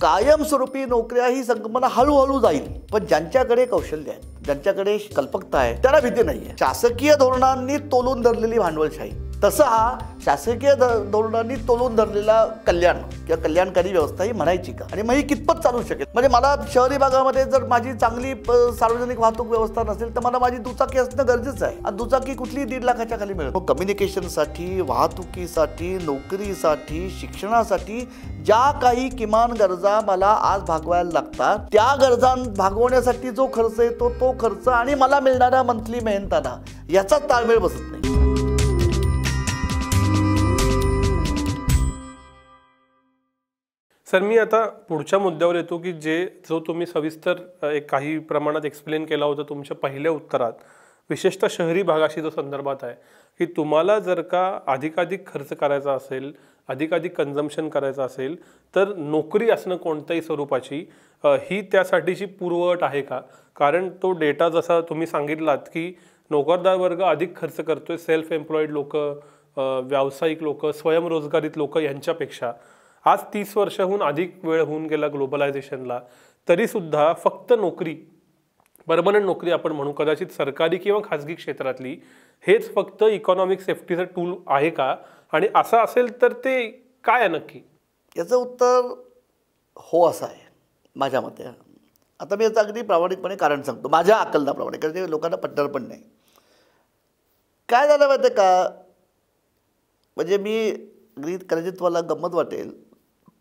कायमस्वरूपी नोकऱ्या ही संकल्पना हळूहळू जाईल, पण ज्यांच्याकडे कौशल्य आहे, ज्यांच्याकडे कल्पकता आहे, त्याला भीती नाहीये. शासकीय धोरणांनी तोलून धरलेली भांडवलशाही, तसं हा शासकीय धोरणांनी तोलून धरलेला कल्याण किंवा कल्याणकारी व्यवस्था ही म्हणायची का, आणि मग ही कितपत चालू शकेल. म्हणजे मला शहरी भागामध्ये जर माझी चांगली सार्वजनिक वाहतूक व्यवस्था नसेल तर मला माझी दुचाकी असणं गरजेचं आहे, आणि दुचाकी कुठलीही 1.5 लाखाच्या खाली मिळेल. कम्युनिकेशनसाठी, वाहतुकीसाठी, नोकरीसाठी, शिक्षणासाठी ज्या काही किमान गरजा मला आज भागवायला लागतात, त्या गरजां भागवण्यासाठी जो खर्च येतो तो खर्च आणि मला मिळणाऱ्या मंथली मेहनताना याचा ताळमेळ बसत नाही. सर, मी आता पुढच्या मुद्द्यावर येतो की जो तुम्ही सविस्तर एक काही प्रमाणात एक्सप्लेन केला होता तुमच्या पहिल्या उत्तरात, विशेषतः शहरी भागाशी जो संदर्भात आहे की तुम्हाला जर का अधिकाधिक खर्च करायचा असेल, अधिकाधिक कन्झम्पशन करायचं असेल, तर नोकरी असणं कोणत्याही स्वरूपाची ही त्यासाठीची पूर्वअट आहे का? कारण तो डेटा जसा तुम्ही सांगितलात की नोकरदार वर्ग अधिक खर्च करतोय सेल्फ एम्प्लॉईड लोक, व्यावसायिक लोक, स्वयंरोजगारीत लोक यांच्यापेक्षा. आज 30 वर्षाहून अधिक वेळ होऊन गेला ग्लोबलायझेशनला, तरीसुद्धा फक्त नोकरी, परमनंट नोकरी आपण म्हणू, कदाचित सरकारी किंवा खाजगी क्षेत्रातली, हेच फक्त इकॉनॉमिक सेफ्टीचं टूल आहे का? आणि असं असेल तर ते काय आहे नक्की? याचं उत्तर हो असं आहे माझ्या मते. आता मी याचं अगदी प्रामाणिकपणे कारण सांगतो, माझ्या आकलनाप्रमाणे, कारण ते लोकांना पटणार पण नाही. काय झालं माहिती आहे का, म्हणजे मी अगदी कदाचित तुम्हाला गंमत वाटेल,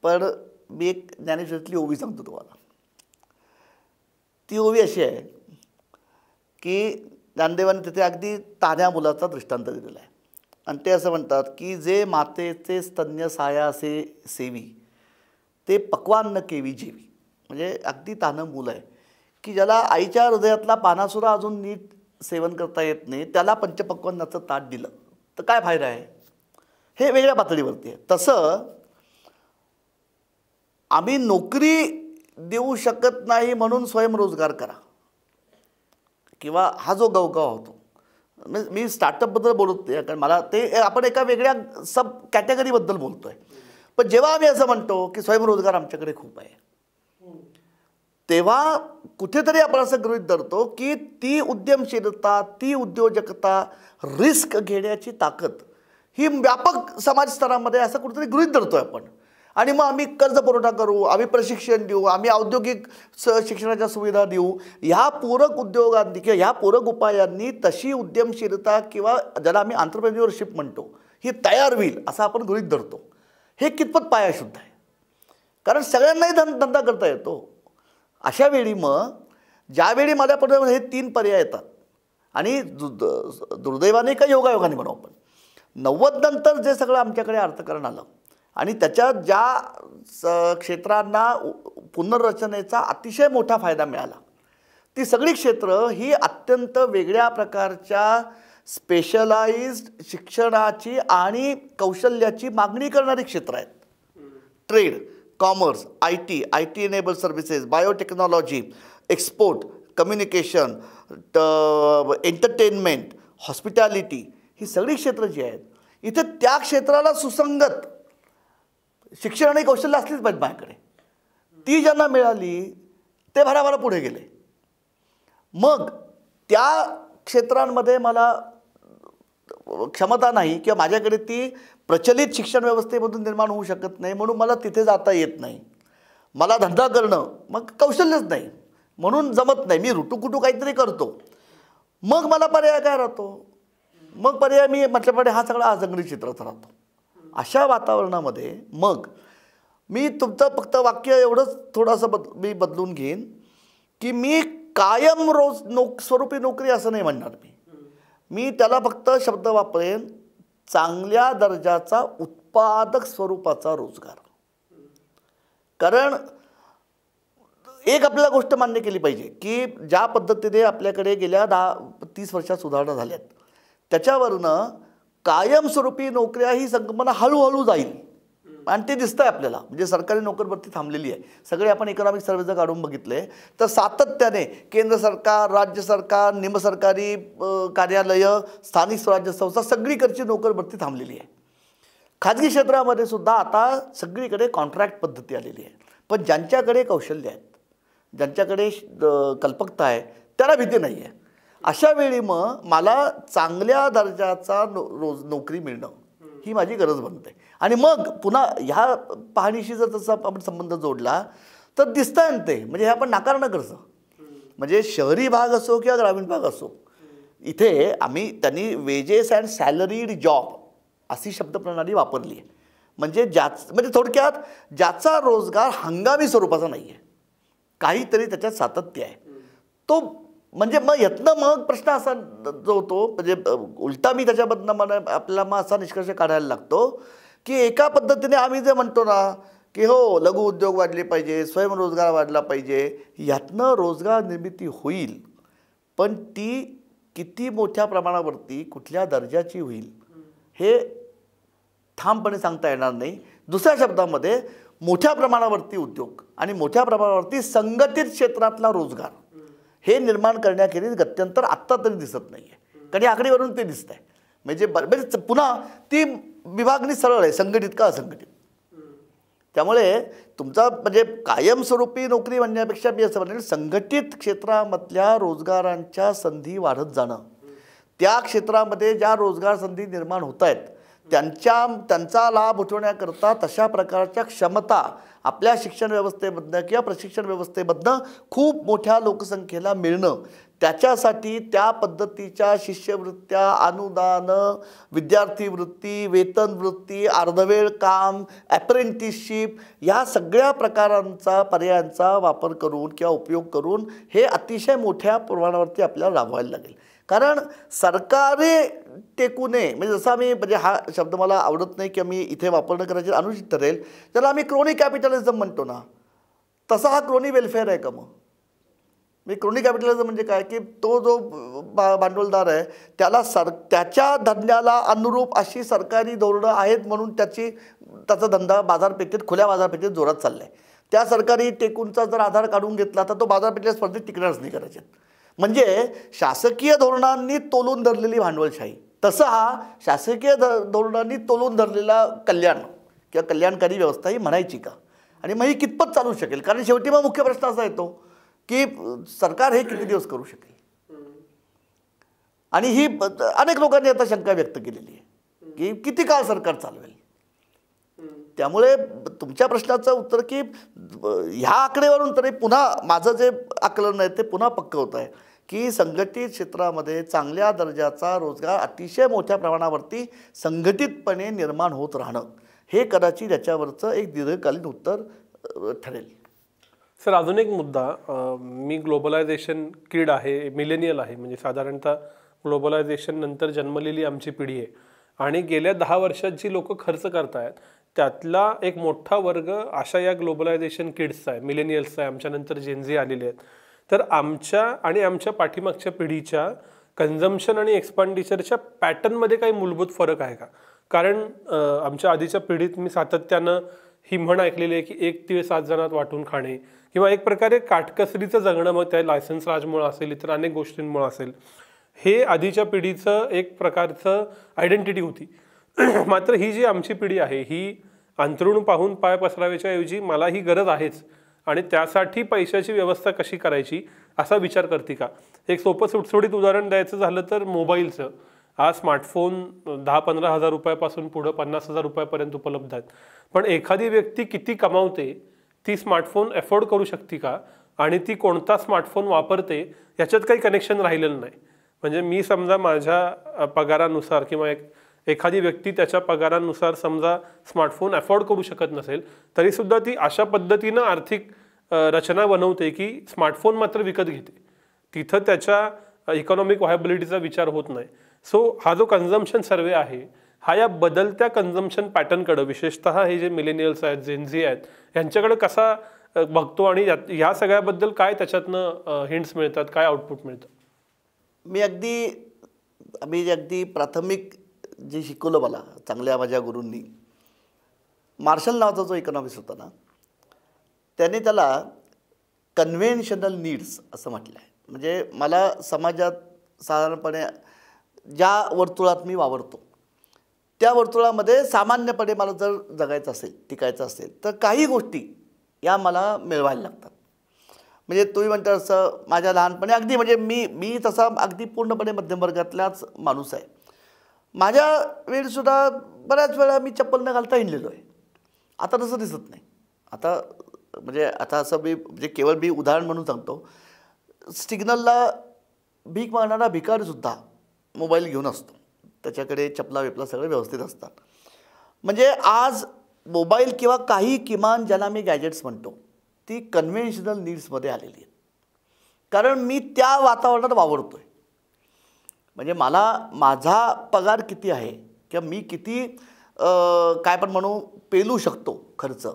पण मी एक ज्ञानेश्वरीतली ओवी सांगतो तुम्हाला. ती ओवी अशी आहे की ज्ञानदेवाने तिथे अगदी तान्ह्या मुलाचा दृष्टांत दिलेला आहे, आणि ते असं म्हणतात की जे मातेचे स्तन्य सायासे सेवी, ते पक्वान न केवी जेवी. म्हणजे अगदी तान्हं मूल आहे की ज्याला आईच्या हृदयातला पानासुरा अजून नीट सेवन करता येत नाही, त्याला पंचपक्वान्नाचं ताट दिलं तर काय फायदा आहे. हे वेगळ्या पातळीवरती आहे. तसं आम्ही नोकरी देऊ शकत नाही म्हणून स्वयंरोजगार करा, किंवा हा जो गवगाव होतो, मी स्टार्टअपबद्दल बोलत नाही, कारण मला ते आपण एका वेगळ्या सब कॅटेगरीबद्दल बोलतो आहे. पण जेव्हा आम्ही असं म्हणतो की स्वयंरोजगार आमच्याकडे खूप आहे, तेव्हा कुठेतरी आपण असं गृहीत धरतो की ती उद्यमशीलता, ती उद्योजकता, रिस्क घेण्याची ताकद ही व्यापक समाज स्तरामध्ये असं कुठेतरी गृहीत धरतो आपण. आणि मग आम्ही कर्ज पुरवठा करू, आम्ही प्रशिक्षण देऊ, आम्ही औद्योगिक शिक्षणाच्या सुविधा देऊ. ह्या पूरक उद्योगांनी किंवा ह्या पूरक उपायांनी तशी उद्यमशीलता किंवा ज्याला आम्ही एंटरप्रेन्युअरशिप म्हणतो ही तयार होईल असं आपण गृहीत धरतो. हे कितपत पायाशुद्ध आहे, कारण सगळ्यांनाही धंदा करता येतो. अशा वेळी मग ज्यावेळी माझ्यापर्यंत हे 3 पर्याय येतात, आणि दुर्दैवाने का योगायोगाने म्हणू आपण, 90 नंतर जे सगळं आमच्याकडे अर्थकारण आलं आणि त्याच्यात ज्या क्षेत्रांना पुनर्रचनेचा अतिशय मोठा फायदा मिळाला, ती सगळी क्षेत्र ही अत्यंत वेगळ्या प्रकारच्या स्पेशलाइज्ड शिक्षणाची आणि कौशल्याची मागणी करणारी क्षेत्र आहेत. Trade, commerce, IT enable services, biotechnology, export, communication, entertainment, hospitality, ही सगळी क्षेत्र जी आहेत, इथे त्या क्षेत्राला सुसंगत शिक्षण आणि कौशल्य असलीच पाहिजे माझ्याकडे. ती ज्यांना मिळाली ते भराभरा पुढे गेले. मग त्या क्षेत्रांमध्ये मला क्षमता नाही किंवा माझ्याकडे ती प्रचलित शिक्षण व्यवस्थेमधून निर्माण होऊ शकत नाही, म्हणून मला तिथे जाता येत नाही. मला धंदा करणं मग कौशल्यच नाही म्हणून जमत नाही, मी रुटूकुटू काहीतरी करतो. मग मला पर्याय काय राहतो, मग पर्याय मी म्हटल्याप्रमाणे हा सगळा असंघटित क्षेत्रात राहतो. अशा वातावरणामध्ये मग मी तुमचं फक्त वाक्य एवढंच थोडंसं मी बदलून घेईन की मी कायम स्वरूपी नोकरी असं नाही म्हणणार. मी त्याला फक्त शब्द वापरेन चांगल्या दर्जाचा उत्पादक स्वरूपाचा रोजगार. कारण एक आपल्याला गोष्ट मान्य केली पाहिजे की ज्या पद्धतीने आपल्याकडे गेल्या 10-30 वर्षात सुधारणा झाल्यात, त्याच्यावरनं कायमस्वरूपी नोकऱ्या ही संकल्पना हळूहळू जाईल, आणि ते दिसतं आहे आपल्याला. म्हणजे सरकारी नोकरभरती थांबलेली आहे. सगळे आपण इकॉनॉमिक सर्व्हे काढून बघितले तर सातत्याने केंद्र सरकार, राज्य सरकार, निमसरकारी कार्यालयं, स्थानिक स्वराज्य संस्था सगळीकडची नोकरभरती थांबलेली आहे. खाजगी क्षेत्रामध्ये सुद्धा आता सगळीकडे कॉन्ट्रॅक्ट पद्धती आलेली आहे. पण ज्यांच्याकडे कौशल्य आहेत, ज्यांच्याकडे कल्पकता आहे, त्याला भीती नाही आहे. अशा वेळी मग मला चांगल्या दर्जाचा नोकरी मिळणं ही माझी गरज बनते. आणि मग पुन्हा ह्या पाहणीशी जर तसा आपण संबंध जोडला तर दिसतं ना ते, म्हणजे हे आपण नाकारणं करतं. म्हणजे शहरी भाग असो किंवा ग्रामीण भाग असो, इथे त्यांनी वेजेस अँड सॅलरीड जॉब अशी शब्दप्रणाली वापरली आहे. म्हणजे म्हणजे थोडक्यात ज्याचा रोजगार हंगामी स्वरूपाचा नाही आहे, काहीतरी त्याच्यात सातत्य आहे, तो म्हणजे मग यातनं मग प्रश्न असा जो होतो, म्हणजे उलटा मी त्याच्याबद्दल आपल्याला मग असा निष्कर्ष काढायला लागतो की एका पद्धतीने आम्ही जे म्हणतो ना की हो लघु उद्योग वाढले पाहिजे, स्वयंरोजगार वाढला पाहिजे, यातनं रोजगार निर्मिती होईल, पण ती किती मोठ्या प्रमाणावरती कुठल्या दर्जाची होईल हे ठामपणे सांगता येणार नाही. दुसऱ्या शब्दामध्ये मोठ्या प्रमाणावरती उद्योग आणि मोठ्या प्रमाणावरती संघटित क्षेत्रातला रोजगार हे निर्माण करण्याखेरीज गत्यंतर आत्ता तरी दिसत नाही आहे. कारण या आकडेवरून ते दिसत आहे. म्हणजे पुन्हा ती विभागणी सरळ आहे, संघटित का असंघटित. त्यामुळे तुमचा म्हणजे कायमस्वरूपी नोकरी म्हणण्यापेक्षा मी असं म्हणेन संघटित क्षेत्रामधल्या रोजगारांच्या संधी वाढत जाणं, त्या क्षेत्रामध्ये ज्या रोजगार संधी निर्माण होत आहेत त्यांचा लाभ उठवण्याकरता तशा प्रकारच्या क्षमता आपल्या शिक्षण व्यवस्थेमधनं किंवा प्रशिक्षण व्यवस्थेमधनं खूप मोठ्या लोकसंख्येला मिळणं, त्याच्यासाठी त्या पद्धतीच्या शिष्यवृत्त्या, अनुदानं, विद्यार्थी वृत्ती, वेतनवृत्ती, अर्धवेळ काम, अप्रेंटिसशिप या सगळ्या प्रकारांचा पर्यायांचा वापर करून किंवा उपयोग करून हे अतिशय मोठ्या प्रमाणावरती आपल्याला राबवायला लागेल. कारण सरकारी टेकू नये, म्हणजे जसा मी म्हणजे हा शब्द मला आवडत नाही किंवा मी इथे वापरणं करायचे अनुचित ठरेल, त्याला आम्ही क्रोनी कॅपिटलिझम म्हणतो ना, तसा हा क्रोनी वेलफेअर आहे का मग? मी क्रोनी कॅपिटलिझम म्हणजे काय की तो जो भांडवलदार आहे त्याच्या धंद्याला अनुरूप अशी सरकारी धोरणं आहेत म्हणून त्याचा धंदा बाजारपेठेत, खुल्या बाजारपेठेत जोरात चालला आहे. त्या सरकारी टेकूंचा जर आधार काढून घेतला तर तो बाजारपेठेच्या स्पर्धेत टिकणारच नाही करायचे. म्हणजे शासकीय धोरणांनी तोलून धरलेली भांडवलशाही, तसा हा शासकीय धोरणांनी तोलून धरलेला कल्याण किंवा कल्याणकारी व्यवस्था ही म्हणायची का? आणि मग ही कितपत चालू शकेल? कारण शेवटी मग मुख्य प्रश्न असा येतो की सरकार हे किती दिवस करू शकेल. आणि ही अनेक लोकांनी आता शंका व्यक्त केलेली आहे की किती काळ सरकार चालवेल. त्यामुळे तुमच्या प्रश्नाचं उत्तर की ह्या आकडेवरून तरी पुन्हा माझं जे आकलन आहे ते पुन्हा पक्कं होत आहे की संघटित क्षेत्रामध्ये चांगल्या दर्जाचा रोजगार अतिशय मोठ्या प्रमाणावरती संघटितपणे निर्माण होत राहणं हे कदाचित याच्यावरचं एक दीर्घकालीन उत्तर ठरेल. सर, अजून एक मुद्दा, मी ग्लोबलायझेशन किड आहे, मिलेनियल आहे, म्हणजे साधारणतः ग्लोबलायझेशन नंतर जन्मलेली आमची पिढी आहे आणि गेल्या 10 वर्षात जी लोक खर्च करतायत त्यातला एक मोठा वर्ग अशा या ग्लोबलायझेशन किड्सचा आहे, मिलेनियल्सचा आहे, आमच्यानंतर जेनझी आलेले आहेत. तर आमच्या पाठीमागच्या पिढीच्या कन्झम्पशन आणि एक्सपेंडिचरच्या पॅटर्नमध्ये काही मूलभूत फरक आहे का? कारण आमच्या आधीच्या पिढीत मी सातत्यानं ही म्हण ऐकलेली आहे की 1 तीळ 7 जणात वाटून खाणे किंवा एक प्रकारे काटकसरीचं जगणं, मग त्या लायसन्स राजमुळं असेल, इतर अनेक गोष्टींमुळं असेल, हे आधीच्या पिढीचं एक प्रकारचं आयडेंटिटी होती. मात्र ही जी आमची पिढी आहे ही अंथरूण पाहून पाय पसराव्याच्या ऐवजी मला ही गरज आहेच आणि त्यासाठी पैशाची व्यवस्था कशी करायची असा विचार करते का? एक सोपं सुटसुटीत उदाहरण द्यायचं झालं तर मोबाईलचं. हा स्मार्टफोन 10-15 हजार रुपयापासून पुढं 50,000 रुपयापर्यंत उपलब्ध आहेत. पण एखादी व्यक्ती किती कमावते, ती स्मार्टफोन अफोर्ड करू शकते का आणि ती कोणता स्मार्टफोन वापरते याच्यात काही कनेक्शन राहिलेलं नाही. म्हणजे मी समजा माझ्या पगारानुसार किंवा एखादी व्यक्ती त्याच्या पगारानुसार समजा स्मार्टफोन अफोर्ड करू शकत नसेल तरीसुद्धा ती अशा पद्धतीनं आर्थिक रचना बनवते की स्मार्टफोन मात्र विकत घेते. तिथं त्याच्या इकॉनॉमिक व्हायबिलिटीचा विचार होत नाही. सो हा जो कन्झम्पशन सर्वे आहे हा या बदलत्या कन्झम्पशन पॅटर्नकडं, विशेषतः हे जे मिलेनियल्स आहेत, जेनझी आहेत, यांच्याकडे कसा बघतो आणि ह्या सगळ्याबद्दल काय त्याच्यातनं हिंट्स मिळतात, काय आउटपुट मिळतं? मी अगदी प्राथमिक जे शिकवलं मला चांगल्या माझ्या गुरूंनी, मार्शल नावाचा जो इकॉनॉमिस्ट होता ना, त्याने त्याला कन्व्हेन्शनल नीड्स असं म्हटलं आहे. म्हणजे मला समाजात साधारणपणे ज्या वर्तुळात मी वावरतो त्या वर्तुळामध्ये सामान्यपणे मला जर जगायचं असेल, टिकायचं असेल तर काही गोष्टी या मला मिळवायला लागतात. म्हणजे तुम्ही म्हणता असं माझ्या लहानपणी अगदी म्हणजे मी तसा अगदी पूर्णपणे मध्यम वर्गातलाच माणूस आहे. माझ्या वेळीसुद्धा बऱ्याच वेळा मी चप्पल न घालता हिंडलेलो आहे. आता तसं दिसत नाही. आता म्हणजे आता असं मी म्हणजे केवळ मी उदाहरण म्हणून सांगतो, सिग्नलला भीक मागणारा भिकारीसुद्धा मोबाईल घेऊन असतो. त्याच्याकडे चपला विपला सगळे व्यवस्थित असतात. म्हणजे आज मोबाईल किंवा काही किमान ज्याला मी गॅजेट्स म्हणतो ती कन्व्हेन्शनल नीड्समध्ये आलेली आहेत. कारण मी त्या वातावरणात वावरतो आहे. म्हणजे मला माझा पगार किती आहे किंवा मी किती काय पण म्हणू पेलू शकतो खर्च,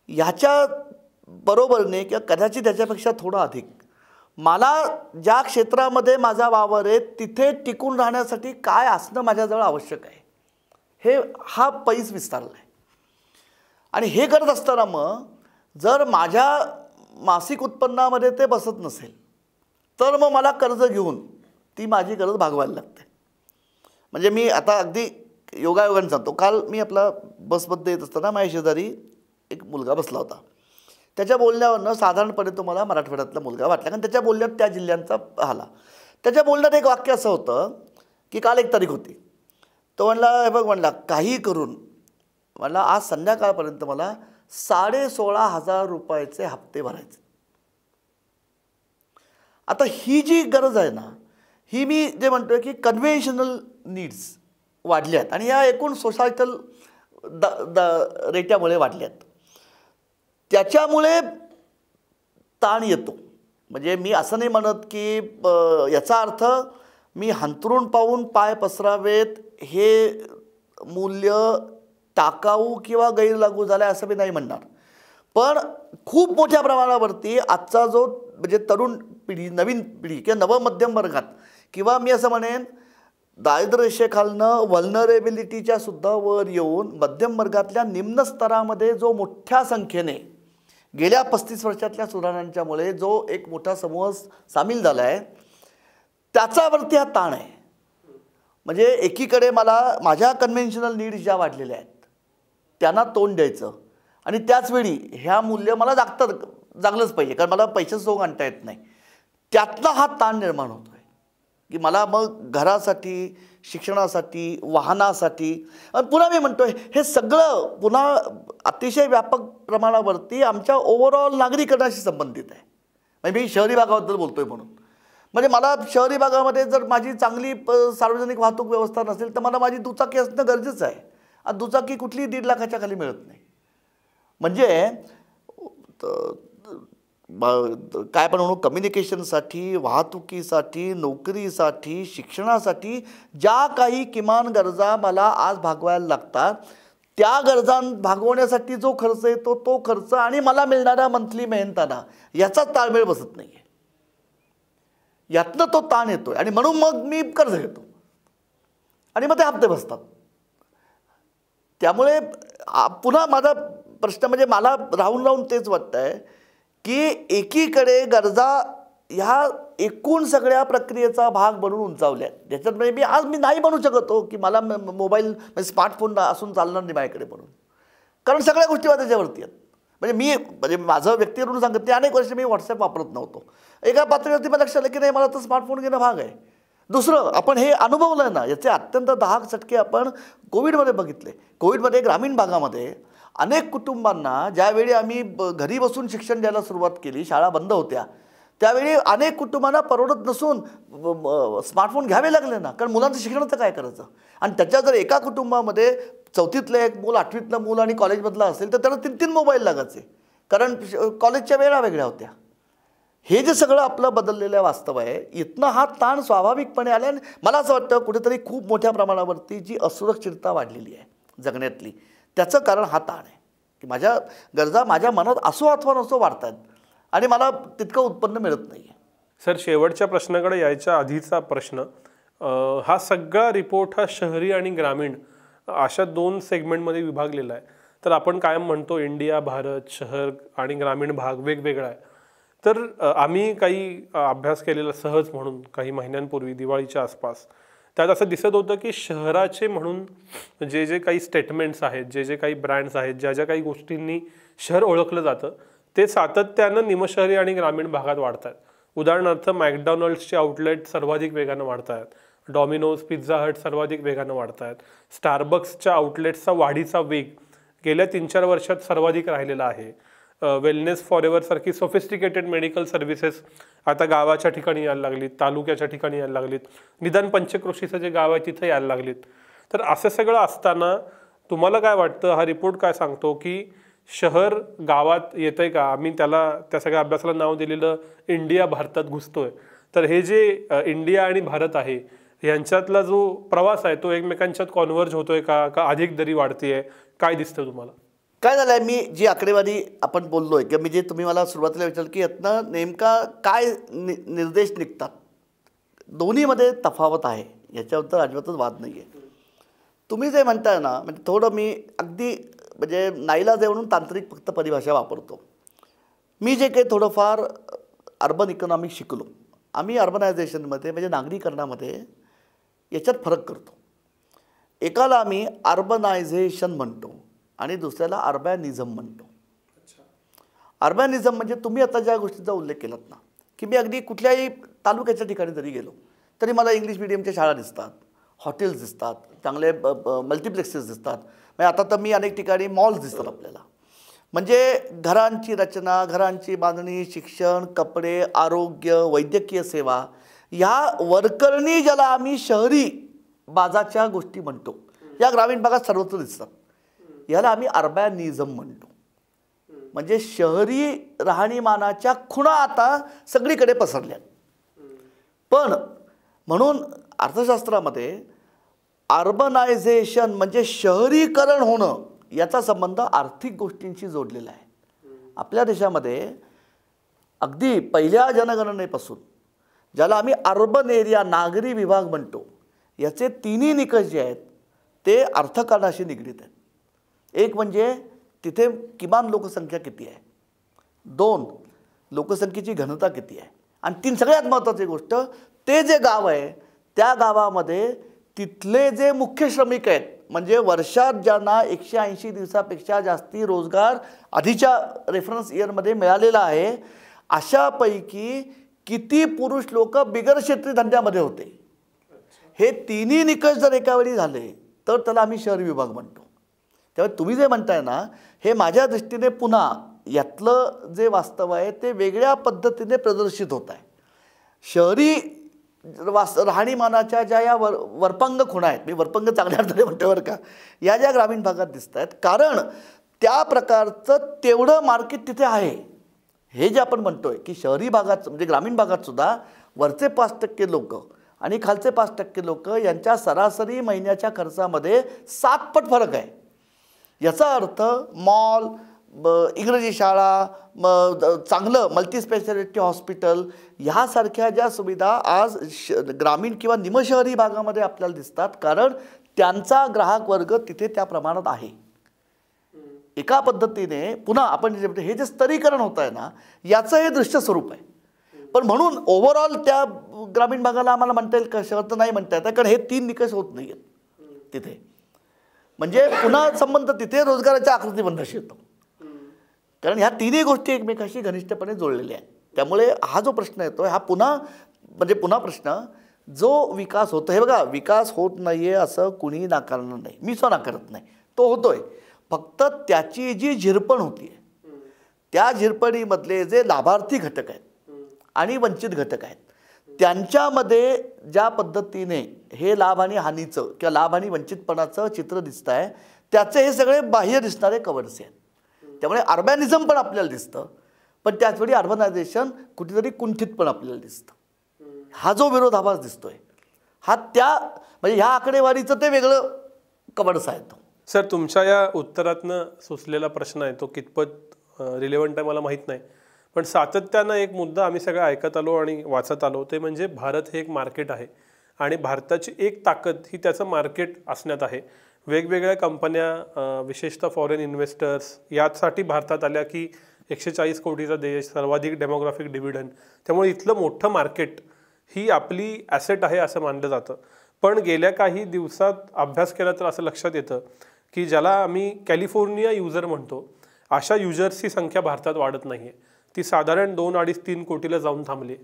ह्याच्या बरोबरने किंवा कदाचित त्याच्यापेक्षा थोडं अधिक मला ज्या क्षेत्रामध्ये माझा वावर आहे तिथे टिकून राहण्यासाठी काय असणं माझ्याजवळ आवश्यक आहे, हा पैस विस्तारला आहे. आणि हे करत असताना मग जर माझ्या मासिक उत्पन्नामध्ये ते बसत नसेल तर मग मला कर्ज घेऊन ती माझी गरज भागवायला लागते. म्हणजे मी आता अगदी योगायोगाने सांगतो, काल मी आपला बसमध्ये येत असताना माझ्या शेजारी एक मुलगा बसला होता. त्याच्या बोलण्यावरनं साधारणपणे तुम्हाला मराठवाड्यातला मुलगा वाटला, कारण त्याच्या बोलण्यात त्या जिल्ह्यांचा आला. त्याच्या बोलण्यात एक वाक्य असं होतं की काल 1 तारीख होती. तो म्हणला, हे बघ म्हणला, काही करून म्हणला आज संध्याकाळपर्यंत मला 16,500 रुपयाचे हप्ते भरायचे. आता ही जी गरज आहे ना, ही मी जे म्हणतोय की कन्व्हेन्शनल नीड्स वाढल्यात आणि या एकूण सोसायटल रेट्यामुळे वाढल्यात. त्याच्यामुळे ताण येतो. म्हणजे मी असं नाही म्हणत की याचा अर्थ मी हंतरून पाहून पाय पसरावेत हे मूल्य टाकाऊ किंवा गैरलागू झालं आहे असं मी नाही म्हणणार. पण खूप मोठ्या प्रमाणावरती आजचा जो म्हणजे तरुण पिढी, नवीन पिढी किंवा नवमध्यम वर्गात किंवा मी असं म्हणेन दारिद्र्यरेषेखालनं व्हल्नरेबिलिटीच्या सुद्धा वर येऊन मध्यम वर्गातल्या निम्न स्तरामध्ये जो मोठ्या संख्येने गेल्या 35 वर्षातल्या सुधारणांच्यामुळे जो एक मोठा समूह सामील झाला आहे त्याच्यावरती हा ताण आहे. म्हणजे एकीकडे मला माझ्या कन्व्हेन्शनल नीड्स ज्या वाढलेल्या आहेत त्यांना तोंड द्यायचं आणि त्याचवेळी ह्या मूल्य मला जागलंच पाहिजे, कारण मला पैसे सोंग आणता येत नाही. त्यातला हा ताण निर्माण होतो आहे की मला मग घरासाठी, शिक्षणासाठी, वाहनासाठी, आणि पुन्हा मी म्हणतोय हे सगळं पुन्हा अतिशय व्यापक प्रमाणावरती आमच्या ओव्हरऑल नागरीकरणाशी संबंधित आहे. म्हणजे मी शहरी भागाबद्दल बोलतोय म्हणून. म्हणजे मला शहरी भागामध्ये जर माझी चांगली सार्वजनिक वाहतूक व्यवस्था नसेल तर मला माझी दुचाकी असणं गरजेचं आहे. आणि दुचाकी कुठलीही 1.5 लाखाच्या खाली मिळत नाही. म्हणजे काय पण म्हणू, कम्युनिकेशनसाठी, वाहतुकीसाठी, नोकरीसाठी, शिक्षणासाठी ज्या काही किमान गरजा मला आज भागवायला लागतात त्या गरजा भागवण्यासाठी जो खर्च येतो तो खर्च आणि मला मिळणाऱ्या मंथली मेहनताना याचा ताळमेळ बसत नाही आहे. यातनं तो ताण येतो आहे आणि म्हणून मग मी कर्ज घेतो आणि मग ते हप्ते बसतात. त्यामुळे पुन्हा माझा प्रश्न म्हणजे मला राहून तेच वाटतं आहे की एकीकडे गरजा ह्या एकूण सगळ्या प्रक्रियेचा भाग बनून उंचावल्या आहेत. ज्याच्यात म्हणजे मी नाही म्हणू शकतो की मला मोबाईल म्हणजे स्मार्टफोन असून चालणार नाही माझ्याकडे म्हणून, कारण सगळ्या गोष्टी त्याच्यावरती आहेत. म्हणजे माझं व्यक्तिगत सांगत ते अनेक वर्ष मी व्हॉट्सॲप वापरत नव्हतो. एका पातळीवरती मला लक्षात आलं की नाही मला तर स्मार्टफोन घेणं भाग आहे. दुसरं आपण हे अनुभवलं आहे ना, याचे अत्यंत दाहक चटके आपण कोविडमध्ये बघितले. कोविडमध्ये ग्रामीण भागामध्ये अनेक कुटुंबांना ज्यावेळी आम्ही घरी बसून शिक्षण द्यायला सुरुवात केली, शाळा बंद होत्या, त्यावेळी अनेक कुटुंबांना परवडत नसून स्मार्टफोन घ्यावे लागले ना, कारण मुलांचं शिक्षणाचं काय करायचं. आणि त्याच्या जर एका कुटुंबामध्ये 4थीतलं एक मूल, 8वीतलं मूल आणि कॉलेजमधलं असेल तर त्याला 3 मोबाईल लागायचे, कारण कॉलेजच्या वेळा वेगळ्या होत्या. हे जे सगळं आपलं बदललेलं वास्तव आहे, इथनं हा ताण स्वाभाविकपणे आला. आणि मला असं वाटतं कुठेतरी खूप मोठ्या प्रमाणावरती जी असुरक्षितता वाढलेली आहे जगण्यातली, त्याचं कारण हा ताण आहे की माझ्या गरजा माझ्या मनात असो अथवा नसो वाढतात आणि मला तितकं उत्पन्न मिळत नाही आहे. सर, शेवटच्या प्रश्नाकडे यायच्या आधीचा प्रश्न, हा सगळा रिपोर्ट हा शहरी आणि ग्रामीण अशा 2 सेगमेंटमध्ये विभागलेला आहे. तर आपण कायम म्हणतो इंडिया, भारत, शहर आणि ग्रामीण भाग वेगवेगळा आहे. तर आम्ही काही अभ्यास केलेला सहज म्हणून काही महिन्यांपूर्वी दिवाळीच्या आसपास, त्यात असं दिसत होतं की शहराचे म्हणून जे काही स्टेटमेंट्स आहेत, जे काही ब्रँड्स आहेत, ज्या काही गोष्टींनी शहर ओळखलं जातं ते सातत्यानं निमशहरी आणि ग्रामीण भागात वाढत आहेत. उदाहरणार्थ मॅकडॉनल्ड्सचे आउटलेट सर्वाधिक वेगानं वाढत आहेत, डॉमिनोज, पिझ्झा हट सर्वाधिक वेगानं वाढत आहेत, स्टारबक्सच्या आउटलेट्सचा वाढीचा वेग गेल्या 3-4 वर्षात सर्वाधिक राहिलेला आहे. वेलनेस फॉरएव्हर सारखी सोफिस्टिकेटेड मेडिकल सर्व्हिसेस आता गावाच्या ठिकाणी यायला लागलीत, तालुक्याच्या ठिकाणी यायला लागलीत, निदान पंचक्रोशीचं जे गाव आहे तिथं यायला लागलीत. तर असं सगळं असताना तुम्हाला काय वाटतं, हा रिपोर्ट काय सांगतो की शहर गावात येतंय का? आम्ही त्या सगळ्या अभ्यासाला नाव दिलेलं इंडिया भारतात घुसतोय. तर हे जे इंडिया आणि भारत आहे यांच्यातला जो प्रवास आहे तो एकमेकांच्यात कॉन्व्हर्ज होतोय का अधिक दरी वाढतीये? काय दिसतं तुम्हाला? काय झालं आहे, मी जी आकडेवारी आपण बोललो आहे किंवा मी जे तुम्ही मला सुरुवातीला विचारलं की यातनं नेमका काय निर्देश निघतात, दोन्हीमध्ये तफावत आहे, याच्याबद्दल अजिबातच वाद नाही आहे. तुम्ही जे म्हणताय ना, म्हणजे थोडं मी अगदी म्हणजे नाईलाज म्हणून तांत्रिक फक्त परिभाषा वापरतो. मी जे काही थोडंफार अर्बन इकॉनॉमिक्स शिकलो, आम्ही अर्बनायझेशनमध्ये म्हणजे नागरीकरणामध्ये याच्यात फरक करतो. एकाला आम्ही अर्बनायझेशन म्हणतो आणि दुसऱ्याला अर्बॅनिझम म्हणतो. अर्बॅनिझम म्हणजे तुम्ही आता ज्या गोष्टीचा उल्लेख केलात ना, की मी अगदी कुठल्याही तालुक्याच्या ठिकाणी जरी गेलो तरी मला इंग्लिश मिडियमच्या शाळा दिसतात, हॉटेल्स दिसतात, चांगले मल्टिप्लेक्सेस दिसतात. म्हणजे आता तर मी अनेक ठिकाणी मॉल्स दिसतात आपल्याला. म्हणजे घरांची रचना, घरांची बांधणी, शिक्षण, कपडे, आरोग्य, वैद्यकीय सेवा, ह्या वरकरणी ज्याला आम्ही शहरी बाजाच्या गोष्टी म्हणतो, या ग्रामीण भागात सर्वत्र दिसतात. याला आम्ही अर्बॅनिझम म्हणतो. म्हणजे शहरी राहणीमानाच्या खुणा आता सगळीकडे पसरल्या. पण म्हणून अर्थशास्त्रामध्ये अर्बनायझेशन म्हणजे शहरीकरण होणं याचा संबंध आर्थिक गोष्टींशी जोडलेला आहे. आपल्या देशामध्ये अगदी पहिल्या जनगणनेपासून ज्याला आम्ही अर्बन एरिया नागरी विभाग म्हणतो, याचे तिन्ही निकष जे आहेत ते अर्थकारणाशी निगडीत आहेत. एक म्हणजे तिथे किमान लोकसंख्या किती आहे, 2 लोकसंख्येची घनता किती आहे, आणि 3 सगळ्यात महत्त्वाची गोष्ट ते जे गाव आहे त्या गावामध्ये तिथले जे मुख्य श्रमिक आहेत, म्हणजे वर्षात ज्यांना 180 दिवसापेक्षा जास्ती रोजगार आधीच्या रेफरन्स इयरमध्ये मिळालेला आहे, अशापैकी किती पुरुष लोक बिगर क्षेत्रीय धंद्यामध्ये होते. हे तिन्ही निकष जर एकावेळी झाले तर त्याला आम्ही शहरी विभाग म्हणतो. त्यामुळे तुम्ही जे म्हणताय ना, हे माझ्या दृष्टीने पुन्हा यातलं जे वास्तव आहे ते वेगळ्या पद्धतीने प्रदर्शित होत आहे. शहरी राहणीमानाच्या ज्या या वरपंग खुणा आहेत, मी वरपंग चांगल्या अर्थाने म्हणतो बरं का, या ज्या ग्रामीण भागात दिसत आहेत, कारण त्या प्रकारचं तेवढं मार्केट तिथे आहे. हे जे आपण म्हणतोय की शहरी भागात म्हणजे ग्रामीण भागात सुद्धा वरचे 5% लोक आणि खालचे 5% लोक यांच्या सरासरी महिन्याच्या खर्चामध्ये 7 पट फरक आहे. याचा अर्थ मॉल, इंग्रजी शाळा, चांगलं मल्टीस्पेशालिटी हॉस्पिटल ह्यासारख्या ज्या सुविधा आज ग्रामीण किंवा निमशहरी भागामध्ये आपल्याला दिसतात, कारण त्यांचा ग्राहक वर्ग तिथे त्या प्रमाणात आहे. एका पद्धतीने पुन्हा आपण हे जे स्तरीकरण होत आहे ना, याचं हे दृश्य स्वरूप आहे. पण म्हणून ओव्हरऑल त्या ग्रामीण भागाला आम्हाला म्हणता येईल का शहर तर नाही म्हणता येतं, कारण हे 3 निकष होत नाही आहेत तिथे. म्हणजे पुन्हा संबंध तिथे रोजगाराच्या आकृतीबंधाशी येतो, कारण ह्या तिन्ही गोष्टी एकमेकाशी घनिष्ठपणे जोडलेल्या आहेत. त्यामुळे हा जो प्रश्न येतो हा पुन्हा प्रश्न जो विकास होतो, हे बघा विकास होत नाही आहे असं कुणीही नाकारणार नाही, मी सुद्धा नाकारत नाही, तो होतोय. फक्त त्याची जी झिरपण होती आहे, त्या झिरपणीमधले जे लाभार्थी घटक आहेत आणि वंचित घटक आहेत, त्यांच्यामध्ये ज्या पद्धतीने हे लाभ आणि हानीचं किंवा लाभ आणि वंचितपणाचं चित्र दिसतं आहे, त्याचे हे सगळे बाह्य दिसणारे कव्हर्स आहेत. त्यामुळे अर्बॅनिझम पण आपल्याला दिसतं, पण त्याचवेळी अर्बनायझेशन कुठेतरी कुंठित पण आपल्याला दिसतं. हा जो विरोधाभास दिसतोय हा म्हणजे ह्या आकडेवारीचं ते वेगळं कव्हर्स आहे. तो सर तुमच्या या उत्तरातनं सुचलेला प्रश्न आहे तो कितपत रिलेव्हंट आहे मला माहीत नाही, पण सातत्यानं एक मुद्दा आम्ही सगळं ऐकत आलो आणि वाचत आलो, ते म्हणजे भारत हे एक मार्केट आहे आणि भारताची एक ताकद ही त्याचं मार्केट असण्यात आहे. वेगवेगळ्या कंपन्या विशेषतः फॉरेन इन्व्हेस्टर्स यासाठी भारतात आल्या की 140 कोटीचा देश, सर्वाधिक डेमोग्राफिक डिव्हिडंड, त्यामुळे इथलं मोठं मार्केट ही आपली ॲसेट आहे असं मानलं जातं. पण गेल्या काही दिवसात अभ्यास केला तर असं लक्षात येतं की ज्याला आम्ही कॅलिफोर्निया युजर म्हणतो अशा युजर्सची संख्या भारतात वाढत नाही आहे. ती साधारण 2-2.5-3 कोटीला जाऊन थांबली.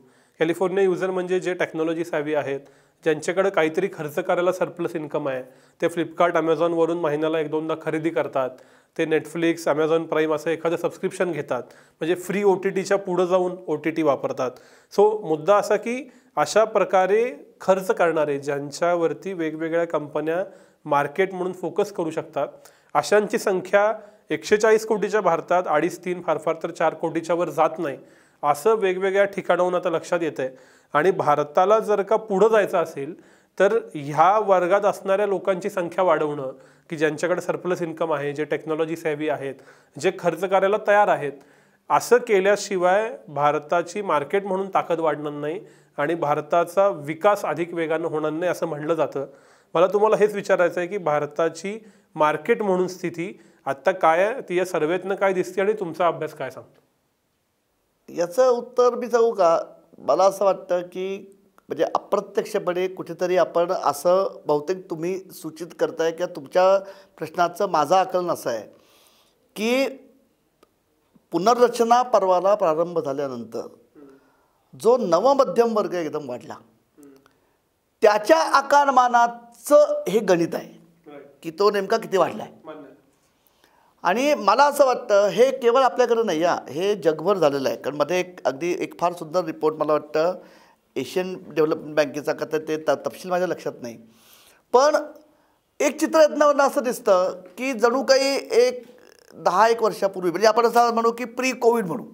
कॅलिफोर्निया युजर म्हणजे जे टेक्नॉलॉजी सॅव्ही आहेत, ज्यांच्याकडे काहीतरी खर्च करायला सरप्लस इन्कम आहे, ते फ्लिपकार्ट अमेझॉनवरून महिन्याला 1-2दा खरेदी करतात, ते नेटफ्लिक्स अमेझॉन प्राईम असं एखादं सबस्क्रिप्शन घेतात, म्हणजे फ्री OTTच्या पुढं जाऊन OTT वापरतात. सो मुद्दा असा की अशा प्रकारे खर्च करणारे ज्यांच्यावरती वेगवेगळ्या कंपन्या मार्केट म्हणून फोकस करू शकतात, अशांची संख्या 140 कोटीच्या भारतात 2.5-3 फार फार तर 4 कोटीच्या वर जात नाही, असं वेगवेगळ्या ठिकाणाहून आता लक्षात येतंय. आणि भारताला जर का पुढं जायचं असेल तर ह्या वर्गात असणाऱ्या लोकांची संख्या वाढवणं, की ज्यांच्याकडे सरप्लस इन्कम आहे, जे टेक्नॉलॉजी सेव्ही आहेत, जे खर्च करायला तयार आहेत, असं केल्याशिवाय भारताची मार्केट म्हणून ताकद वाढणार नाही आणि भारताचा विकास अधिक वेगानं होणार नाही असं म्हणलं जातं. मला तुम्हाला हेच विचारायचं आहे की भारताची मार्केट म्हणून स्थिती आत्ता काय आहे, ती या सर्वेतनं काय दिसते आणि तुमचा अभ्यास काय सांगतो? याचं उत्तर मी सांगू का? मला असं वाटतं की म्हणजे अप्रत्यक्षपणे कुठेतरी आपण असं बहुतेक तुम्ही सूचित करताय किंवा तुमच्या प्रश्नाचं माझं आकलन असं आहे की पुनर्रचना पर्वाला प्रारंभ झाल्यानंतर जो नवमध्यम वर्ग एकदम वाढला, त्याच्या आकारमानाचं हे गणित आहे की तो नेमका किती वाढला आहे. आणि मला असं वाटतं हे केवळ आपल्याकडे नाही आहे, हे जगभर झालेलं आहे. कारण मध्ये एक फार सुंदर रिपोर्ट मला वाटतं एशियन डेव्हलपमेंट बँकेचा, का ते तपशील माझ्या लक्षात नाही, पण एक चित्र यातनं असं दिसतं की जणू काही 10-1 वर्षापूर्वी, म्हणजे आपण असं म्हणू की प्री कोविड म्हणू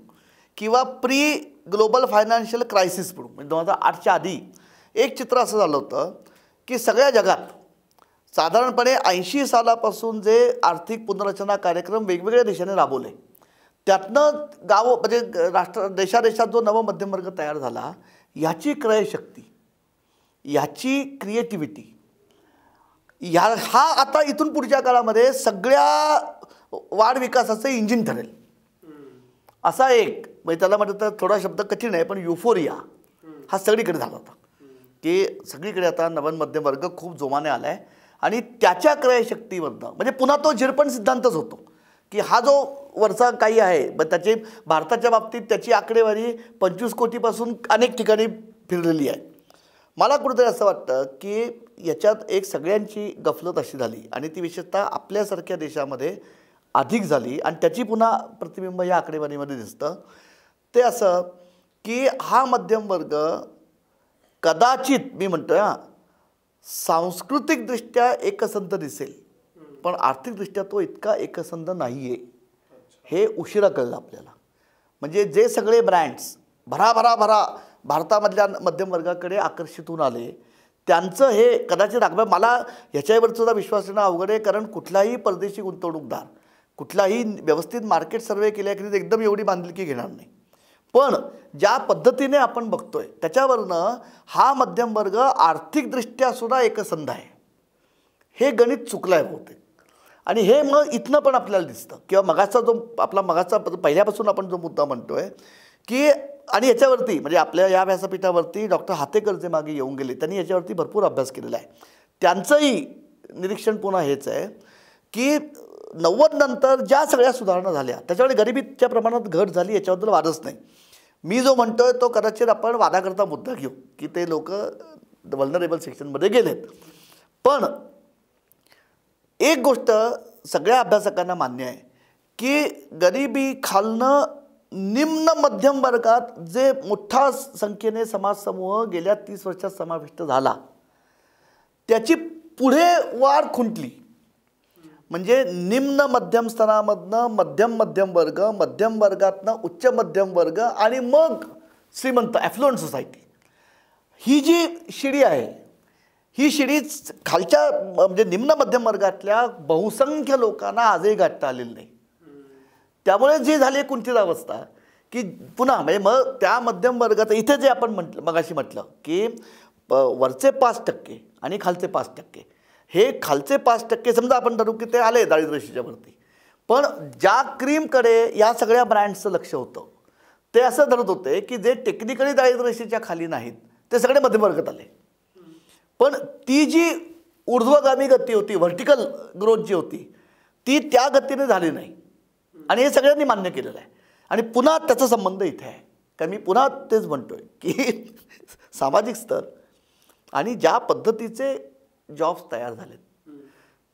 किंवा प्री ग्लोबल फायनान्शियल क्रायसिस म्हणू, म्हणजे 2008च्या आधी एक चित्र असं झालं होतं की सगळ्या जगात साधारणपणे 80 सालापासून जे आर्थिक पुनर्रचना कार्यक्रम वेगवेगळ्या देशाने राबवले, त्यातनं म्हणजे देशादेशात जो नवमध्यम वर्ग तयार झाला, याची क्रयशक्ती, याची क्रिएटिव्हिटी, हा आता इथून पुढच्या काळामध्ये सगळ्या वाढ विकासाचं इंजिन ठरेल. असा एक म्हणजे त्याला म्हटलं तर थोडा शब्द कठीण आहे, पण युफोरिया हा सगळीकडे झाला होता की सगळीकडे आता नवमध्यम वर्ग खूप जोमाने आला आहे आणि त्याच्या क्रयशक्तीमधनं म्हणजे पुन्हा तो झिरपण सिद्धांतच होतो की हा जो वरचा काही आहे, पण त्याचे भारताच्या बाबतीत त्याची आकडेवारी 25 कोटीपासून अनेक ठिकाणी फिरलेली आहे. मला कुठेतरी असं वाटतं की याच्यात एक सगळ्यांची गफलत अशी झाली आणि ती विशेषतः आपल्यासारख्या देशामध्ये अधिक झाली आणि त्याची पुन्हा प्रतिबिंब या आकडेवारीमध्ये दिसतं. ते असं की हा मध्यम वर्ग कदाचित मी म्हणतो सांस्कृतिकदृष्ट्या एकसंध दिसेल, पण आर्थिकदृष्ट्या तो इतका एकसंध नाही आहे. हे उशिरा कळलं आपल्याला. म्हणजे जे सगळे ब्रँड्स भरा भारतामधल्या मध्यम वर्गाकडे आकर्षित होऊन आले, त्यांचं हे कदाचित मला ह्याच्यावर सुद्धा विश्वास ठेवणं अवघड आहे, कारण कुठलाही परदेशी गुंतवणूकदार कुठलाही व्यवस्थित मार्केट सर्वे केल्याखेरीज एकदम एवढी बांधिलकी घेणार नाही. पण ज्या पद्धतीने आपण बघतोय त्याच्यावरनं हा मध्यम वर्ग आर्थिकदृष्ट्या सुद्धा एकसंध आहे. हे गणित चुकलं आहे बहुतेक. आणि हे मग इथनं पण आपल्याला दिसतं किंवा मगाचा पहिल्यापासून आपण जो मुद्दा म्हणतोय की आणि याच्यावरती म्हणजे आपल्या या व्यासपीठावरती डॉक्टर हातेकर जे मागे येऊन गेले, त्यांनी याच्यावरती भरपूर अभ्यास केलेला आहे. त्यांचंही निरीक्षण पुन्हा हेच आहे की 90 नंतर ज्या सगळ्या सुधारणा झाल्या त्याच्यामुळे गरिबीच्या प्रमाणात घट झाली, याच्याबद्दल वादच नाही. मी जो म्हणतोय तो कदाचित आपण वादाकरता मुद्दा घेऊ की ते लोक वल्नरेबल सेक्शनमध्ये गेलेत. पण एक गोष्ट सगळ्या अभ्यासकांना मान्य आहे की गरिबी खालनं निम्न मध्यम वर्गात जे मोठ्या संख्येने समाजसमूह गेल्या 30 वर्षात समाविष्ट झाला, त्याची पुढे वाढ खुंटली. म्हणजे निम्न मध्यम स्तरामधनं मध्यम वर्ग, मध्यम वर्गातनं उच्च मध्यम वर्ग आणि मग श्रीमंत ॲफ्लुएंट सोसायटी, ही जी शिडी आहे, ही शिडी खालच्या म्हणजे निम्न मध्यम वर्गातल्या बहुसंख्य लोकांना आजही गाठता आलेली नाही. त्यामुळे जी झाली कुंठित अवस्था की पुन्हा म्हणजे मग त्या मध्यम वर्गात इथे जे आपण मगाशी म्हटलं की वरचे 5% आणि खालचे 5%, हे खालचे 5% समजा आपण धरू की ते आले दारिद्र्यरेषेच्या वरती, पण ज्या क्रीमकडे या सगळ्या ब्रँड्सचं लक्ष होतं ते असं धरत होते की जे टेक्निकली दारिद्र्यरेषेच्या खाली नाहीत ते सगळे मध्यमवर्गात आले. पण ती जी ऊर्ध्वगामी गती होती, व्हर्टिकल ग्रोथ जी होती, ती त्या गतीने झाली नाही. आणि हे सगळ्यांनी मान्य केलेलं आहे. आणि पुन्हा त्याचा संबंध इथे आहे. कारण मी पुन्हा तेच म्हणतोय की सामाजिक स्तर आणि ज्या पद्धतीचे जॉब्स तयार झालेत,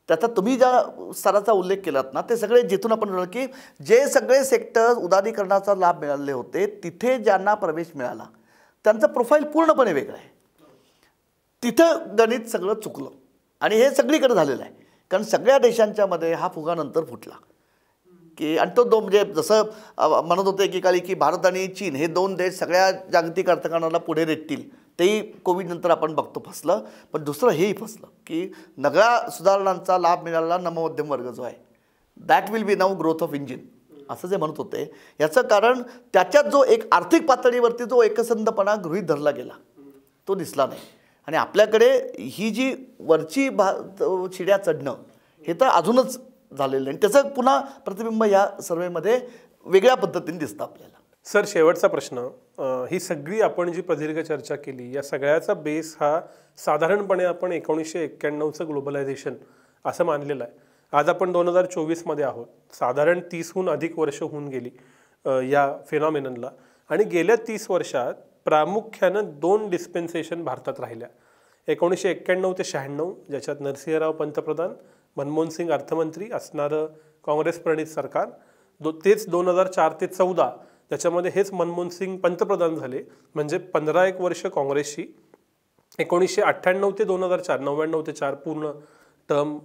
त्याचा तुम्ही ज्या स्तराचा उल्लेख केलात ना, ते सगळे जिथून आपण म्हणलं की जे सगळे सेक्टर्स उदारीकरणाचा लाभ मिळाले होते, तिथे ज्यांना प्रवेश मिळाला त्यांचं प्रोफाईल पूर्णपणे वेगळं आहे. तिथं गणित सगळं चुकलं आणि हे सगळीकडे झालेलं आहे. कारण सगळ्या देशांच्या मध्ये हा फुगा नंतर फुटला की, आणि तो म्हणजे जसं म्हणत होते एकेकाळी की भारत आणि चीन हे 2 देश सगळ्या जागतिक अर्थकारणाला पुढे रेटतील, तेही कोविडनंतर आपण बघतो फसलं. पण दुसरं हेही फसलं की नगळ्या सुधारणांचा लाभ मिळाला नवमध्यम वर्ग जो आहे, that will be now growth of engine असं जे म्हणत होते. याचं कारण त्याच्यात जो एक आर्थिक पातळीवरती जो एकसंधपणा गृहीत धरला गेला तो दिसला नाही. आणि आपल्याकडे ही जी वरची शिड्या चढणं हे तर अजूनच झालेलं आहे. त्याचं पुन्हा प्रतिबिंब या सर्वेमध्ये वेगळ्या पद्धतीने दिसतं आपल्याला. सर, शेवटचा प्रश्न, ही सगळी आपण जी प्रदीर्घ चर्चा केली या सगळ्याचा बेस हा साधारणपणे आपण 1991चं ग्लोबलायझेशन असं मानलेलं आहे. आज आपण 2024मध्ये आहोत. साधारण 30हून अधिक वर्ष होऊन गेली या फिनॉमिननला. आणि गेल्या 30 वर्षात प्रामुख्यानं 2 डिस्पेन्सेशन भारतात राहिल्या. 1991 ते 96 ज्याच्यात नरसिंहराव पंतप्रधान, मनमोहन सिंग अर्थमंत्री असणारं काँग्रेस प्रणित सरकार. तेच 2004 ते 14 त्याच्यामध्ये हेच मनमोहन सिंग पंतप्रधान झाले, म्हणजे 15 वर्ष काँग्रेसची. 1998 ते 2004 99 ते 4 पूर्ण टर्म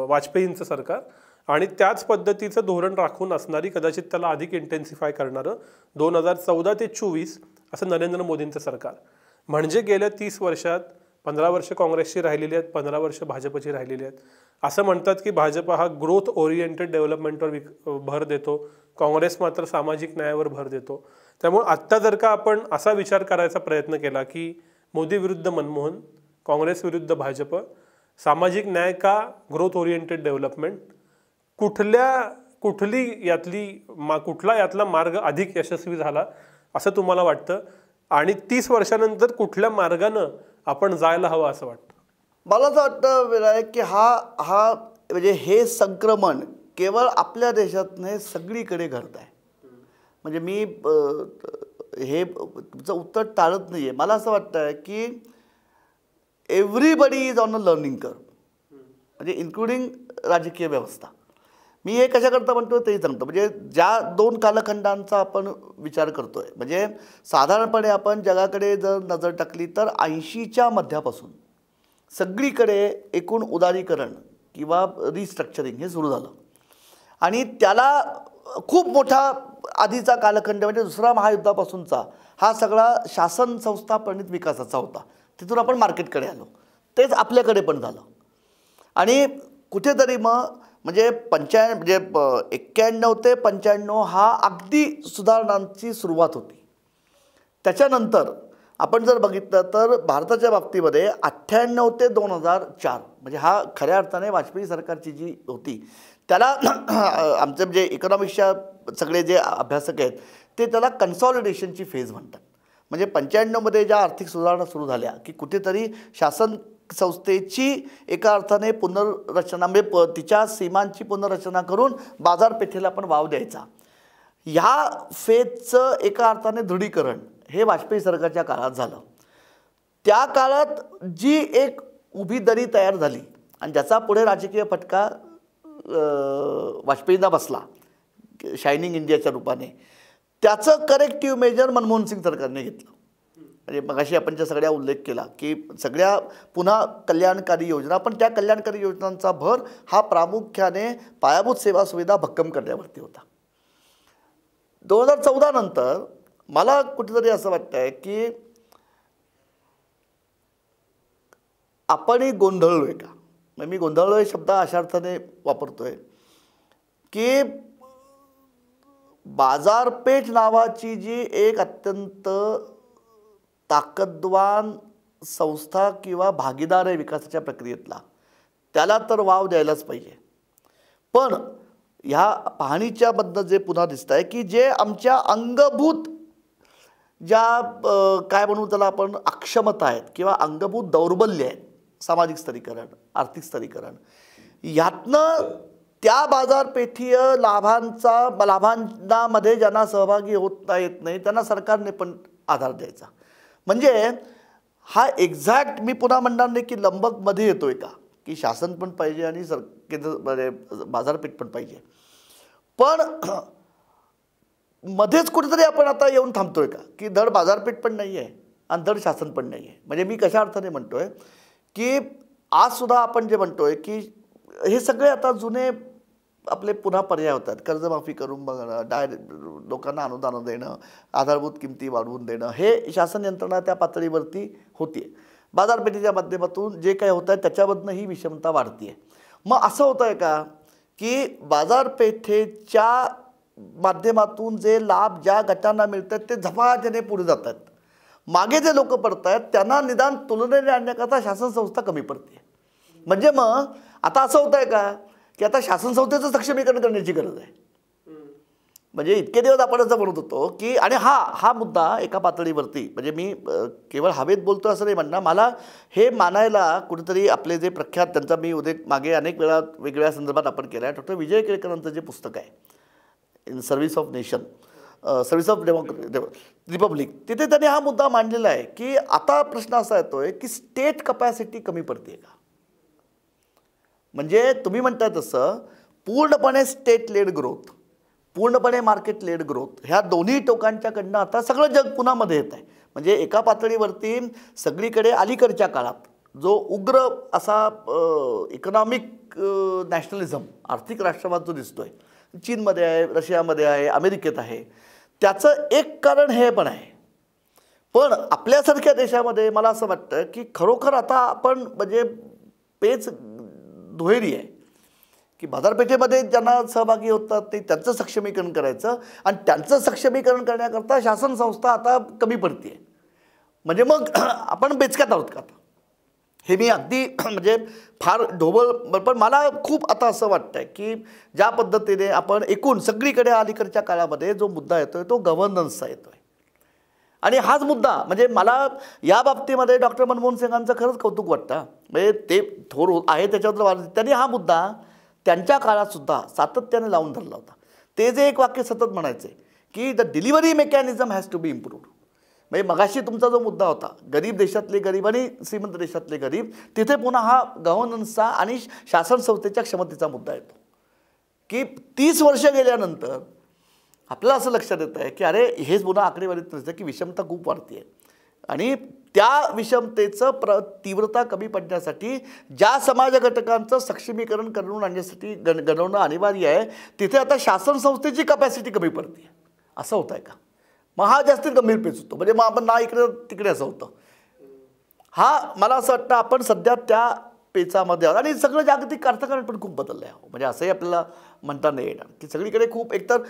वाजपेयींचं सरकार. आणि त्याच पद्धतीचं धोरण राखून असणारी, कदाचित त्याला अधिक इंटेन्सिफाय करणारं 2014 ते 24 असं नरेंद्र मोदींचं सरकार. म्हणजे गेल्या 30 वर्षात 15 वर्ष काँग्रेसची राहिलेली आहेत, 15 वर्ष भाजपची राहिलेली आहेत. असं म्हणतात की भाजप हा ग्रोथ ओरिएंटेड डेव्हलपमेंटवर भर देतो, काँग्रेस मात्र सामाजिक न्यायावर भर देतो. त्यामुळे आत्ता जर का आपण असा विचार करायचा प्रयत्न केला की मोदी विरुद्ध मनमोहन, काँग्रेस विरुद्ध भाजप, सामाजिक न्याय का ग्रोथ ओरिएंटेड डेव्हलपमेंट, कुठला यातला मार्ग अधिक यशस्वी झाला असं तुम्हाला वाटतं? आणि 30 वर्षानंतर कुठल्या मार्गानं आपण जायला हवं असं वाटतं? मला असं वाटतं विनायक की हा म्हणजे हे संक्रमण केवळ आपल्या देशात नाही सगळीकडे घडत आहे. म्हणजे मी हे तुमचं उत्तर टाळत नाही आहे. मला असं वाटतं आहे की everybody is on a learning curve, म्हणजे इन्क्लुडिंग राजकीय व्यवस्था. मी हे कशाकरता म्हणतो तेही सांगतो. म्हणजे ज्या 2 कालखंडांचा आपण विचार करतो आहे, म्हणजे साधारणपणे आपण जगाकडे जर नजर टाकली तर 80च्या मध्यापासून सगळीकडे एकूण उदारीकरण किंवा रिस्ट्रक्चरिंग हे सुरू झालं. आणि त्याला खूप मोठा आधीचा कालखंड म्हणजे दुसऱ्या महायुद्धापासूनचा हा सगळा शासन संस्था प्रणित विकासाचा होता. तिथून आपण मार्केटकडे आलो. तेच आपल्याकडे पण झालं. आणि कुठेतरी म्हणजे 91 ते 95 हा अगदी सुधारणांची सुरुवात होती. त्याच्यानंतर आपण जर बघितलं तर भारताच्या बाबतीमध्ये 98 ते 2004 म्हणजे हा खऱ्या अर्थाने वाजपेयी सरकारची जी होती त्याला आमचे म्हणजे इकॉनॉमिक्सच्या सगळे जे अभ्यासक आहेत ते त्याला कन्सॉलिडेशनची फेज म्हणतात. म्हणजे 95मध्ये ज्या आर्थिक सुधारणा सुरू झाल्या की कुठेतरी शासन संस्थेची एका अर्थाने पुनर्रचना म्हणजे तिच्या सीमांची पुनर्रचना करून बाजारपेठेला पण वाव द्यायचा, ह्या फेजचं एका अर्थाने दृढीकरण हे वाजपेयी सरकारच्या काळात झालं. त्या काळात जी एक उभी दरी तयार झाली आणि ज्याचा पुढे राजकीय फटका वाजपेयींना बसला शायनिंग इंडियाच्या रूपाने, त्याचं करेक्टिव्ह मेजर मनमोहन सिंग सरकारने घेतलं. म्हणजे मगाशी आपण ज्या सगळ्या उल्लेख केला की सगळ्या पुन्हा कल्याणकारी योजना, पण त्या कल्याणकारी योजनांचा भर हा प्रामुख्याने पायाभूत सेवा सुविधा भक्कम करण्यावरती होता. 2014 नंतर मला कुठेतरी असं वाटतं आहे की आपणही गोंधळलो आहे का. मी गोंधळलो हे शब्द अशा अर्थाने वापरतोय की बाजारपेठ नावाची जी एक अत्यंत ताकदवान संस्था किंवा भागीदार आहे विकासाच्या प्रक्रियेतला, त्याला तर वाव द्यायलाच पाहिजे. पण ह्या पाहणीच्या बद्दल जे पुन्हा दिसत आहे की जे आमच्या अंगभूत ज्या काय म्हणू त्याला आपण अक्षमता आहेत किंवा अंगभूत दौर्बल्य आहेत, सामाजिक स्तरीकरण, आर्थिक स्तरीकरण, ह्यातनं त्या बाजारपेठीय लाभांमध्ये ज्यांना सहभागी होता येत नाही त्यांना सरकारने पण आधार द्यायचा. म्हणजे हा एक्झॅक्ट मी पुन्हा म्हणणार नाही की लंबकमध्ये येतोय का, की शासन पण पाहिजे आणि केंद्र बाजारपेठ पण पाहिजे, पण मध्येच कुठेतरी आपण आता येऊन थांबतोय का, की धड बाजारपेठ पण नाही आहे आणि धड शासन पण नाही आहे. म्हणजे मी कशा अर्थाने म्हणतोय की आज सुद्धा आपण जे म्हणतोय की हे सगळे आता जुने आपले पुन्हा पर्याय होतात. कर्जमाफी करून बघणं, लोकांना अनुदान देणं, आधारभूत किमती वाढवून देणं, हे शासन यंत्रणा त्या पातळीवरती होतीये. बाजारपेठेच्या माध्यमातून जे काही होत आहे त्याच्यामधनं ही विषमता वाढतीये. मग असं होत आहे का की बाजारपेठेच्या माध्यमातून जे लाभ ज्या गटांना मिळतात ते झपाट्याने पुढे जातात, मागे जे लोक पडत आहेत त्यांना निदान तुलनेने आणण्याकरता शासन संस्था कमी पडते. म्हणजे मग आता असं होत आहे का की आता शासन संस्थेचं सक्षमीकरण करण्याची गरज आहे. म्हणजे इतके दिवस आपण असं म्हणत होतो की, आणि हा मुद्दा एका पातळीवरती, म्हणजे मी केवळ हवेत बोलतो असं नाही म्हणणार, मला हे मानायला कुठेतरी आपले जे प्रख्यात, त्यांचा मी मागे अनेक वेळा वेगवेगळ्या संदर्भात आपण केला आहे, डॉक्टर विजय केळकरांचं जे पुस्तक आहे in service of nation, service of Republic, तिथे त्यांनी हा मुद्दा मांडलेला आहे की आता प्रश्न असा येतोय की स्टेट कपॅसिटी कमी पडते का. म्हणजे तुम्ही म्हणताय तसं पूर्णपणे स्टेट लेड ग्रोथ, पूर्णपणे मार्केट लेड ग्रोथ, ह्या दोन्ही टोकांच्याकडनं आता सगळं जग पुन्हा मध्ये येत आहे. म्हणजे एका पातळीवरती सगळीकडे अलीकडच्या काळात जो उग्र असा इकॉनॉमिक नॅशनलिझम, आर्थिक राष्ट्रवाद जो दिसतोय, चीनमध्ये आहे, रशियामध्ये आहे, अमेरिकेत आहे, त्याचं एक कारण हे पण आहे. पण आपल्यासारख्या देशामध्ये मला असं वाटतं की खरोखर आता आपण म्हणजे पेच दुहेरी आहे की बाजारपेठेमध्ये ज्यांना सहभागी होतात ते त्यांचं सक्षमीकरण करायचं आणि त्यांचं सक्षमीकरण करण्याकरता शासन संस्था आता कमी पडते. म्हणजे मग आपण बेचक्यात आहोत का आता, हे मी अगदी म्हणजे फार ढोबळ, पण मला खूप आता असं वाटतं आहे की ज्या पद्धतीने आपण एकूण सगळीकडे अलीकडच्या काळामध्ये जो मुद्दा येतोय तो गव्हर्नन्सचा येतोय. आणि हाच मुद्दा म्हणजे मला या बाबतीमध्ये डॉक्टर मनमोहन सिंगांचं खरंच कौतुक वाटतं. म्हणजे ते थोर आहे त्याच्याबद्दल, त्यांनी हा मुद्दा त्यांच्या काळातसुद्धा सातत्याने लावून धरला होता. ते जे एक वाक्य सतत म्हणायचे की the delivery mechanism has to be improved. म्हणजे मगाशी तुमचा जो मुद्दा होता गरीब देशातले गरीब आणि श्रीमंत देशातले गरीब, तिथे पुन्हा हा गव्हर्नन्सचा आणि शासन संस्थेच्या क्षमतेचा मुद्दा येतो की 30 वर्ष गेल्यानंतर आपल्याला असं लक्षात येतं आहे की अरे हेच पुन्हा आकडेवारीत दिसतं की विषमता खूप वाढते आहे आणि त्या विषमतेचं तीव्रता कमी पडण्यासाठी ज्या समाज घटकांचं सक्षमीकरण करून आणण्यासाठी घडवणं अनिवार्य आहे, तिथे आता शासन संस्थेची कपॅसिटी कमी पडते. असं होत आहे का. मग हा जास्तीत गंभीर पेच होतो. म्हणजे मग आपण ना इकडे तिकडे असं होतं. हा मला असं वाटतं आपण सध्या त्या पेचामध्ये आहोत. आणि सगळं जागतिक अर्थकारण पण खूप बदललं आहे. म्हणजे असंही आपल्याला म्हणता नाही येणार की सगळीकडे खूप, एकतर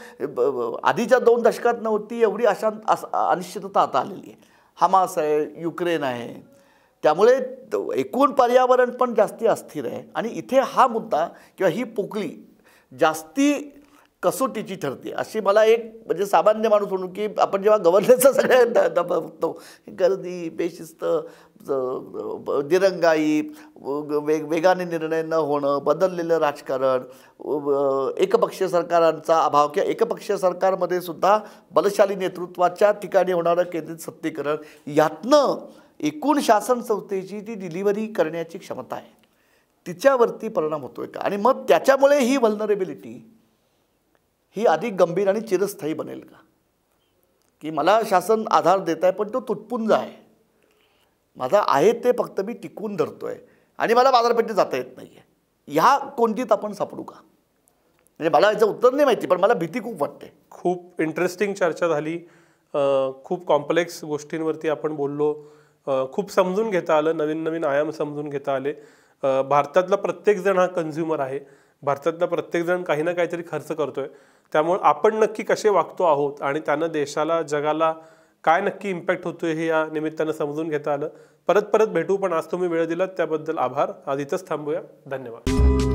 आधीच्या 2 दशकात नव्हती एवढी अनिश्चितता आता आलेली आहे. हमास आहे, युक्रेन आहे, त्यामुळे एकूण पर्यावरण पण जास्ती अस्थिर आहे. आणि इथे हा मुद्दा किंवा ही पोकळी जास्ती कसोटीची ठरते अशी मला एक म्हणजे सामान्य माणूस म्हणून की आपण जेव्हा गव्हर्नन्सचा सगळ्या बघतो, गर्दी, बेशिस्त, दिरंगाई, वेगाने निर्णय न होणं, बदललेलं राजकारण, एकपक्षीय सरकारांचा अभाव किंवा एकपक्षीय सरकारमध्ये सुद्धा बलशाली नेतृत्वाच्या ठिकाणी होणारं केंद्रित सत्तेकरण, यातनं एकूण शासन संस्थेची ती डिलिव्हरी करण्याची क्षमता आहे तिच्यावरती परिणाम होतोय का. आणि मग त्याच्यामुळे ही व्हल्नरेबिलिटी ही अधिक गंभीर आणि चिरस्थायी बनेल का, की मला शासन आधार देत आहे पण तो तुटपुंज आहे, माझा आहे ते फक्त मी टिकून धरतोय आणि मला बाजारपेठेत जाता येत नाही आहे, ह्या कोणतीत आपण सापडू का. म्हणजे मला याचं उत्तर नाही माहिती, पण मला भीती खूप वाटते. खूप इंटरेस्टिंग चर्चा झाली, खूप कॉम्प्लेक्स गोष्टींवरती आपण बोललो, खूप समजून घेता आलं, नवीन नवीन आयाम समजून घेता आले. भारतातला प्रत्येकजण हा कन्झ्युमर आहे, भारतातला प्रत्येकजण काही ना काहीतरी खर्च करतोय. त्यामुळे आपण नक्की कसे वागतो आहोत आणि त्यानं देशाला, जगाला काय नक्की इम्पॅक्ट होतोय हे या निमित्तानं समजून घेता आलं. परत भेटू, पण आज तुम्ही वेळ दिलात त्याबद्दल आभार. आज इथंच थांबूया. धन्यवाद.